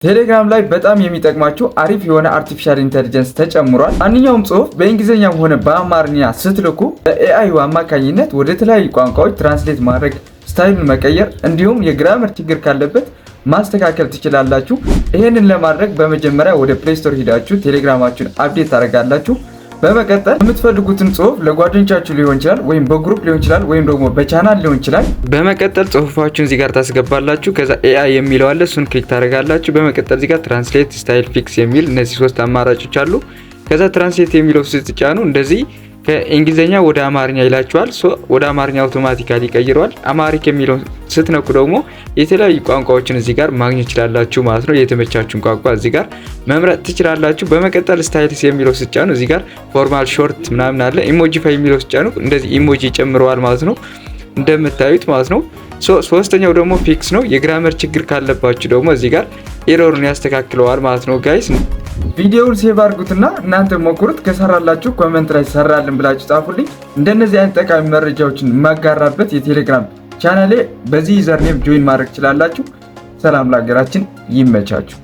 ቴሌግራም ላይ በጣም የሚጠቅማችሁ አሪፍ የሆነ አርቲፊሻል ኢንተለጀንስ ተጨምሯል። ማንኛውም ጽሁፍ በእንግሊዝኛም ሆነ በአማርኛ ስትልኩ በኤአይ አማካኝነት ወደ ተለያዩ ቋንቋዎች ትራንስሌት ማድረግ፣ ስታይሉን መቀየር እንዲሁም የግራመር ችግር ካለበት ማስተካከል ትችላላችሁ። ይሄንን ለማድረግ በመጀመሪያ ወደ ፕሌይ ስቶር ሄዳችሁ ቴሌግራማችሁን አፕዴት ታደርጋላችሁ። በመቀጠል የምትፈልጉትን ጽሁፍ ለጓደኞቻችሁ ሊሆን ይችላል ወይም በግሩፕ ሊሆን ይችላል ወይም ደግሞ በቻናል ሊሆን ይችላል። በመቀጠል ጽሁፋችሁን እዚህ ጋር ታስገባላችሁ። ከዛ ኤአይ የሚለው አለ፣ እሱን ክሊክ ታደርጋላችሁ። በመቀጠል እዚህ ጋር ትራንስሌት፣ ስታይል፣ ፊክስ የሚል እነዚህ ሶስት አማራጮች አሉ። ከዛ ትራንስሌት የሚለው ስትጫኑ እንደዚህ ከእንግሊዝኛ ወደ አማርኛ ይላችኋል። ወደ አማርኛ አውቶማቲካሊ ይቀይረዋል። አማሪክ የሚለው ስትነኩ ደግሞ የተለያዩ ቋንቋዎችን እዚህ ጋር ማግኘት ይችላላችሁ ማለት ነው። የተመቻችሁን ቋንቋ እዚህ ጋር መምረጥ ትችላላችሁ። በመቀጠል ስታይልስ የሚለው ስትጫኑ እዚህ ጋር ፎርማል፣ ሾርት ምናምን አለ። ኢሞጂፋይ የሚለው ስትጫኑ እንደዚህ ኢሞጂ ጨምረዋል ማለት ነው እንደምታዩት ማለት ነው። ሶስተኛው ደግሞ ፊክስ ነው። የግራመር ችግር ካለባችሁ ደግሞ እዚህ ጋር ኤረሩን ያስተካክለዋል ማለት ነው ጋይስ። ቪዲዮውን ሴቭ አድርጉትና እናንተ ሞክሩት። ከሰራላችሁ ኮሜንት ላይ ሰራልን ብላችሁ ጻፉልኝ። እንደነዚህ አይነት ጠቃሚ መረጃዎችን የማጋራበት የቴሌግራም ቻናሌ በዚህ ዩዘርኔም ጆይን ማድረግ ትችላላችሁ። ሰላም ለሀገራችን፣ ይመቻችሁ።